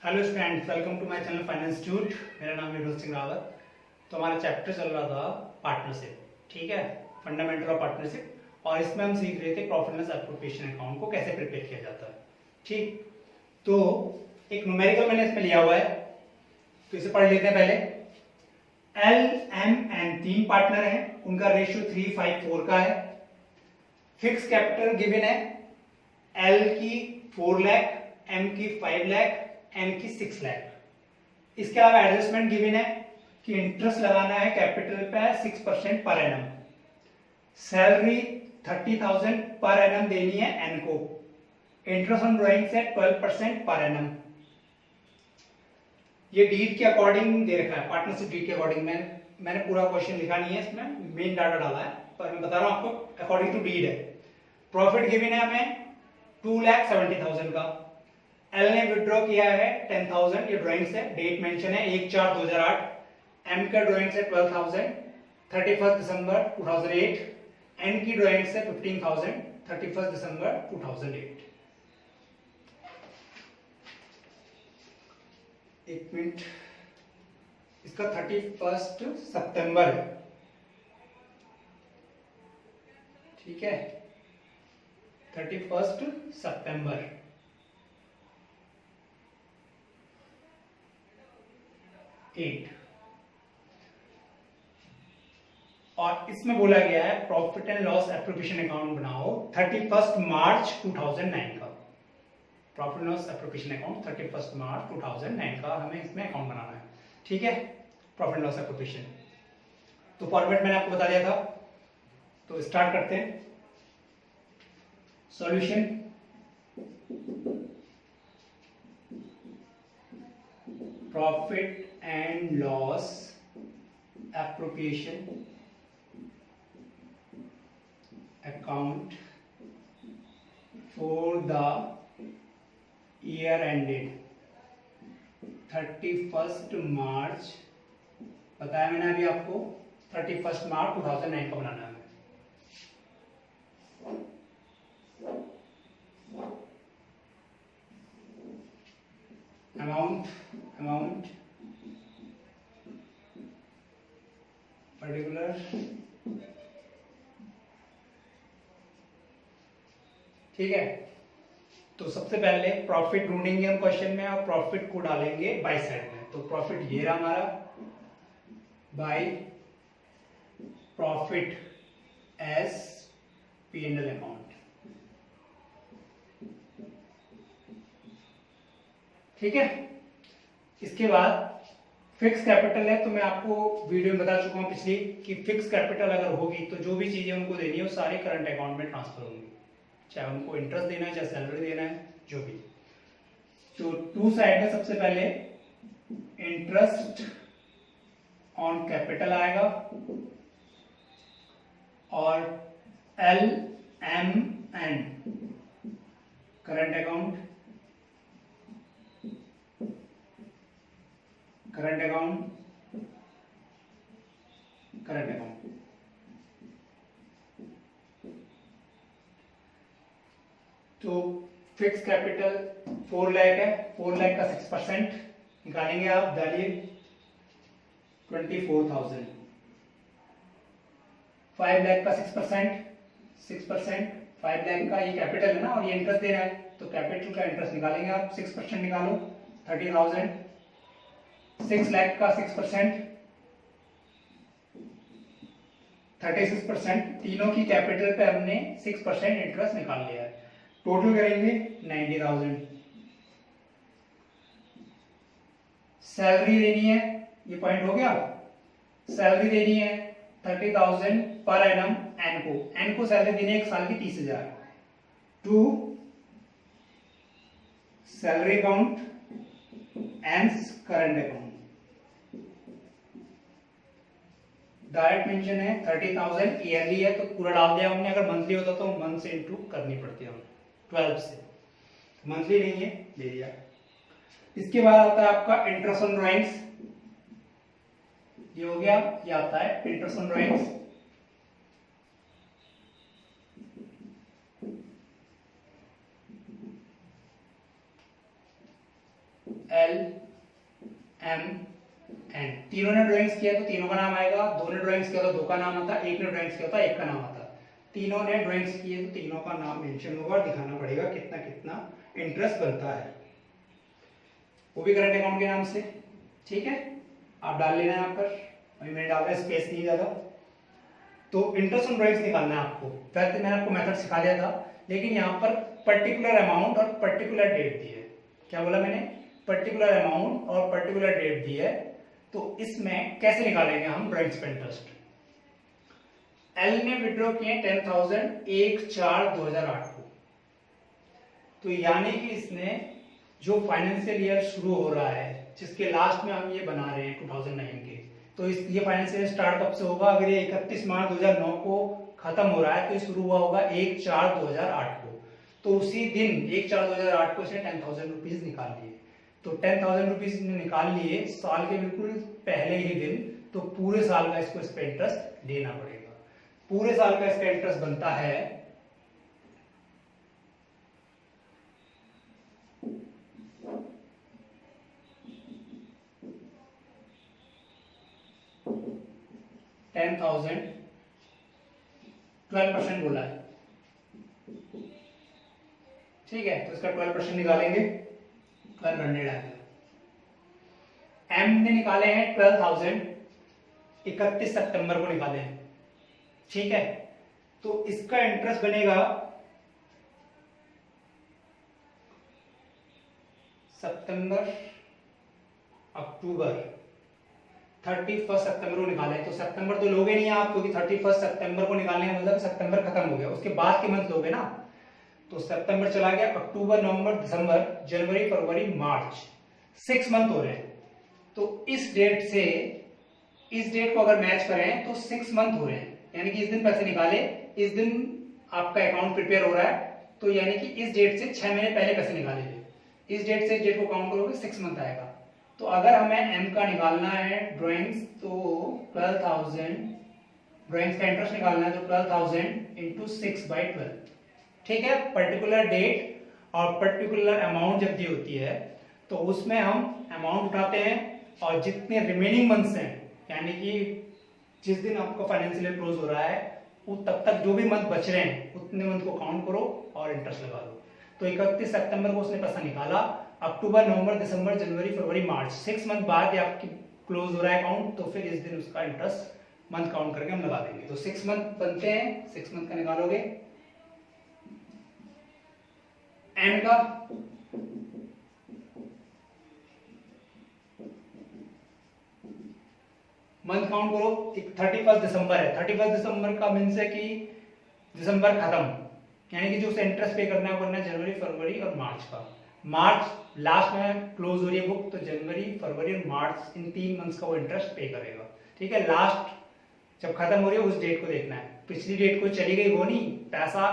Hello students, welcome to my channel finance institute. मेरा नाम है रोहित सिंह रावत। तो हमारा चैप्टर चल रहा था पार्टनरशिप, ठीक है, फंडामेंटल ऑफ पार्टनरशिप। और इसमें हम सीख रहे थे profit and loss appropriation account को कैसे प्रिपेयर किया जाता है। ठीक, तो एक न्यूमेरिकल मैंने इसमें लिया हुआ है, तो इसे पढ़ लेते हैं पहले। एल, एम, एन तीन पार्टनर हैं, उनका रेशियो 3:5:4 का है। फिक्स कैपिटल गिवन है, एल की 4 लाख, एम की 5 लाख, एन की 6 लाख। इसके अलावा एडजस्टमेंट गिवन है कि इंटरेस्ट लगाना है कैपिटल पे 6% per annum. Salary 30,000 per annum देनी है एन को। इंटरेस्ट ऑन ड्राइंग से 12% पर एनम। ये डीड के अकॉर्डिंग दे रखा है, पार्टनरशिप डीड के अकॉर्डिंग। मैंने पूरा क्वेश्चन लिखा नहीं है इसमें, मेन डाटा डाला है, पर मैं बता रहा हूं आपको अकॉर्डिंग टू डीड है। प्रॉफिट गिवन है हमें 2,70,000 का। एल ने विड्रॉ किया है 10,000, ये ड्राइंग से, डेट मेंशन है 1/4/2008। एम का ड्राइंग से 12,000 31 दिसंबर 2008। एन की ड्राइंग से 15,000 31 दिसंबर 2008। एक मिनट, इसका 31 सितंबर है, ठीक है, 31 सितंबर। और इसमें बोला गया है profit and loss appropriation account बनाओ 31 मार्च 2009 का। Profit and loss appropriation account 31 मार्च 2009 का हमें इसमें अकाउंट बनाना है, ठीक है, प्रॉफिट एंड लॉस एप्रोप्रिएशन। तो फॉर्मेट मैंने आपको बता दिया था, तो स्टार्ट करते हैं। Solution, profit and loss appropriation account for the year ended 31 मार्च, बताया मैंने अभी आपको 31 मार्च 2009 का बनाना है। अमाउंट पर्टिकुलर, ठीक है। तो सबसे पहले प्रॉफिट ढूंढेंगे हम क्वेश्चन में, और प्रॉफिट को डालेंगे बाय साइड में। तो प्रॉफिट ये रहा हमारा, by profit S P&L account, ठीक है। इसके बाद फिक्स कैपिटल है, तो मैं आपको वीडियो में बता चुका हूं पिछली कि फिक्स कैपिटल अगर होगी तो जो भी चीजें उनको देनी है वो सारे करंट अकाउंट में ट्रांसफर होंगी, चाहे उनको इंटरेस्ट देना है, चाहे सैलरी देना है, जो भी। तो टू साइड में सबसे पहले इंटरेस्ट ऑन कैपिटल आएगा, और L M N current account, current account, current account. तो फिक्स कैपिटल 4 लाख है, 4 लाख का 6% निकालेंगे आप, डालिए 24,000। 5 लाख का 6%, 5 लाख का ये कैपिटल है ना, और ये इंटरेस्ट दे रहा है, तो कैपिटल का इंटरेस्ट निकालेंगे आप, 6% निकालो 30,000। 6 लाख का 6% 36%, तीनों की कैपिटल पे हमने 6% इंटरेस्ट निकाल लिया है। टोटल करेंगे 90,000। सैलरी देनी है, ये पॉइंट हो गया, सैलरी देनी है 30,000 पर एनम एन को सैलरी देनी है 1 साल की 30,000। To salary account and current account, direct mention है 30,000, ईयरली है तो पूरा डाल दिया हमने। अगर मंथली होता तो मंथ से इंटू करनी पड़ती है 12 से, मंथली नहीं है, ले लिया। इसके बाद आता है आपका इंटरेस्ट ऑन ड्राइंग्स, ये हो गया, ये आता है interest on drawings. L M N, तीनों ने ड्राइंग्स किया तो तीनों का नाम आएगा, दो ने ड्राइंग्स किया तो दो का नाम आता, एक ने ड्राइंग्स किया तो एक का नाम आता। तीनों ने ड्राइंग्स किए तो तीनों का नाम मेंशन होगा और दिखाना पड़ेगा कितना कितना इंटरेस्ट बनता है, वो भी करंट अकाउंट के नाम से। ठीक है, आप डाल लेना यहाँ पर, अभी मैंने डाला, स्पेस नहीं ज्यादा। तो इंटरेस्ट ऑन ड्राइंग्स निकालना है आपको। वैसे मैंने आपको मेथड सिखा दिया था, लेकिन यहाँ पर पर्टिकुलर अमाउंट और पर्टिकुलर डेट दी है। क्या बोला मैंने? पर्टिकुलर अमाउंट और पर्टिकुलर डेट दी है। तो इसमें कैसे निकालेंगे हम ड्राइंग्स पे इंटरेस्ट? एल ने विड्रॉ किए 10,000 1/4/2008 को, तो यानी कि इसने जो फाइनेंशियल ईयर शुरू हो रहा है, जिसके लास्ट में हम ये बना रहे हैं 2009 के, तो ये फाइनेंशियल स्टार्ट कब से होगा? अगर ये 31 मार्च 2009 को खत्म हो रहा है तो ये शुरू हुआ होगा 1/4/2008 को। तो उसी दिन 1/4/2008 को इसने 10,000 रुपीज निकाल लिए। तो 10,000 रुपीज निकाल लिए साल के बिल्कुल पहले ही दिन, तो पूरे साल का इसको इस पे इंटरेस्ट देना पड़ेगा। पूरे साल का इसका इंटरेस्ट बनता है 10,000, 12% बोला है। ठीक है, तो इसका 12% निकालेंगे, 1200 आएगा। एम ने निकाले हैं 12,000 31 सितंबर को निकाले हैं। ठीक है, तो इसका इंटरेस्ट बनेगा सितंबर, अक्टूबर, 31 सितंबर को निकाले। तो सितंबर तो लोगे नहीं आप, क्योंकि 31 सितंबर को निकालने का मतलब सितंबर खत्म हो गया, उसके बाद के मंथ लोगे ना। तो सितंबर चला गया, अक्टूबर, नवंबर, दिसंबर, जनवरी, फरवरी, मार्च, 6 मंथ हो रहे हैं। तो इस डेट से इस डेट को अगर मैच करें तो 6 मंथ हो रहे हैं, यानी कि इस दिन पैसे निकाले, इस दिन आपका अकाउंट प्रिपेयर हो रहा है, तो यानी कि इस डेट से 6 महीने पहले पैसे निकाले थे। इस डेट से इस डेट को काउंट करोगे 6 मंथ आएगा। तो अगर हमें एम का निकालना है ड्राइंग्स, तो 12,000 ड्राइंग्स का इंटरेस्ट निकालना है, तो 12,000 इंटू 6/12। ठीक है, पर्टिकुलर डेट और पर्टिकुलर अमाउंट जब दी होती है तो उसमें हम अमाउंट उठाते हैं, और जितने रिमेनिंग मंथ्स हैं, यानी कि जिस दिन आपका फाइनेंशियल ईयर क्लोज हो रहा है, वो तब तक जो भी मंथ बच रहे हैं उतने मंथ को काउंट करो और इंटरेस्ट लगा दो। तो 31 सितंबर को उसने पैसा निकाला, अक्टूबर, नवंबर, दिसंबर, जनवरी, फरवरी, मार्च, 6 मंथ बाद ये आपकी क्लोज हो रहा है अकाउंट, तो फिर इस दिन उसका इंटरेस्ट मंथ काउंट करके हम लगा देंगे। तो 6 मंथ बनते हैं, 6 मंथ का निकालोगे। एंड का मंथ काउंट करो, 31 दिसंबर है, 31 दिसंबर का मीन्स है कि दिसंबर खत्म, यानी कि जो उसे इंटरेस्ट पे करना है, करना जनवरी, फरवरी और मार्च का। मार्च लास्ट में क्लोज हो रही है बुक, तो जनवरी, फरवरी और मार्च, इन 3 मंथ्स का वो इंटरेस्ट पे करेगा। ठीक है, लास्ट जब खत्म हो रही है उस डेट को देखना है, पिछली डेट को चली गई वो नहीं। पैसा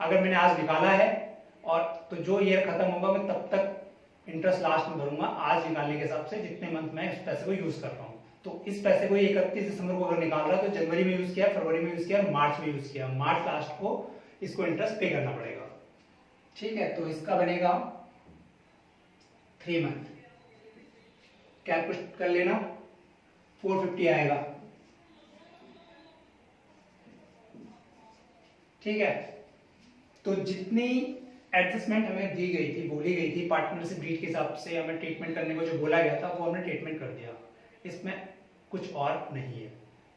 अगर मैंने आज निकाला है और तो जो ईयर खत्म होगा मैं तब तक इंटरेस्ट लास्ट में भरूंगा, आज निकालने के हिसाब से जितने मंथ में इस पैसे को यूज कर रहा हूँ। तो इस पैसे को 31 दिसंबर को अगर निकाल रहा है तो जनवरी में यूज किया, फरवरी में यूज किया, मार्च में यूज किया, मार्च लास्ट को इसको इंटरेस्ट पे करना पड़ेगा। ठीक है, तो इसका बनेगा 3 मंथ, कैलकुलेट कर लेना, 450 आएगा। ठीक है, तो जितनी एडजस्टमेंट हमें दी गई थी, बोली गई थी, पार्टनरशिप डीड के हिसाब से हमें ट्रीटमेंट करने को जो बोला गया था वो हमने ट्रीटमेंट कर दिया, इसमें कुछ और नहीं है।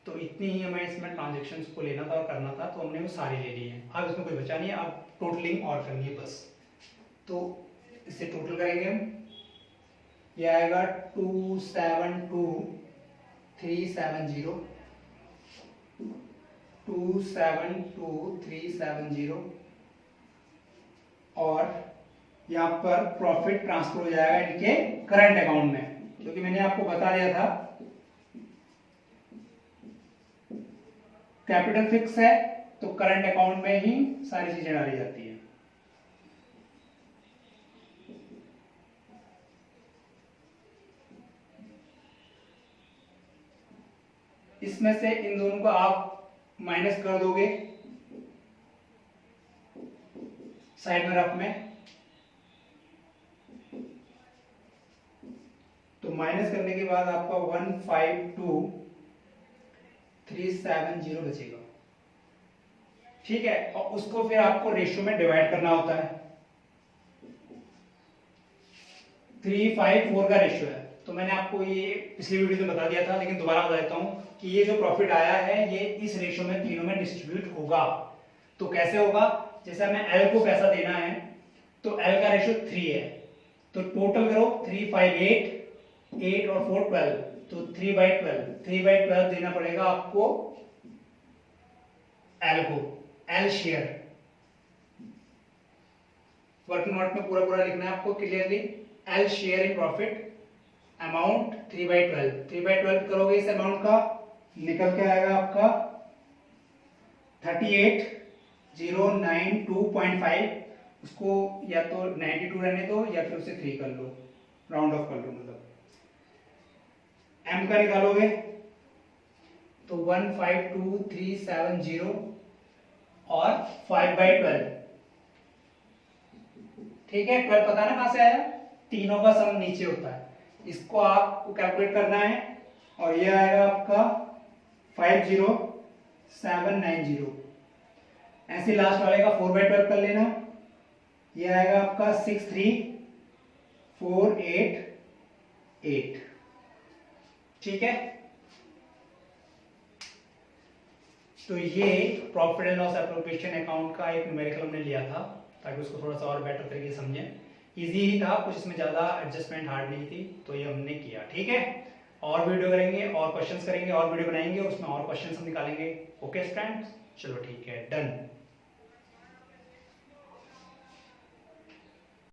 तो इतनी ही हमें इसमें ट्रांजेक्शन्स को लेना था और करना था, तो हमने वो सारी ले ली है। अब इसमें कोई बचा नहीं है, अब टोटलिंग और करनी है बस। तो इससे टोटल करेंगे हम, ये आएगा 272,370 272,370, और यहाँ पर प्रॉफिट ट्रांसफर हो जाएगा इनके करंट अकाउंट में, क्योंकि मैंने आपको बता दिया था कैपिटल फिक्स है तो करंट अकाउंट में ही सारी चीजें डाली जाती है। इसमें से इन दोनों को आप माइनस कर दोगे साइड में रफ में, माइनस करने के बाद आपका 152,370 बचेगा। ठीक है, और उसको फिर आपको रेशियो में डिवाइड करना होता है। 354 का रेशियो है, तो मैंने आपको ये पिछली वीडियो में बता दिया था, लेकिन दोबारा बता देता हूं कि ये जो प्रॉफिट आया है ये इस रेशियो में तीनों में डिस्ट्रीब्यूट होगा। तो कैसे होगा, जैसे हमें एल को पैसा देना है तो एल का रेशियो 3 है, तो टोटल करो 358, 8 और 4 12, तो 3/12 देना पड़ेगा आपको एल को, एल शेयर। वर्किंग नोट में पूरा पूरा लिखना है आपको clearly, L share in profit amount 3/12 करोगे इस अमाउंट का, निकल के आएगा आपका 38,092.5। उसको या तो 92 रहने दो या फिर उसे 3 कर लो, राउंड ऑफ कर लो, मतलब एम का निकालोगे तो 152,370 और 5/12। ठीक है, 12 पता ना कहां से आया, तीनों का सम नीचे होता है, इसको आपको कैलकुलेट करना है और ये आएगा आपका 50790। ऐसे लास्ट वाले का 4/12 कर लेना, ये आएगा आपका 63488। ठीक है, तो ये profit and loss appropriation account का एक न्यूमेरिकल हमने लिया था ताकि उसको थोड़ा सा और बेटर तरीके से समझें। इजी ही था, कुछ इसमें ज्यादा एडजस्टमेंट हार्ड नहीं थी, तो ये हमने किया। ठीक है, और वीडियो करेंगे और क्वेश्चंस करेंगे और वीडियो बनाएंगे, उसमें और क्वेश्चंस हम निकालेंगे। ओके स्टूडेंट्स, चलो ठीक है, डन।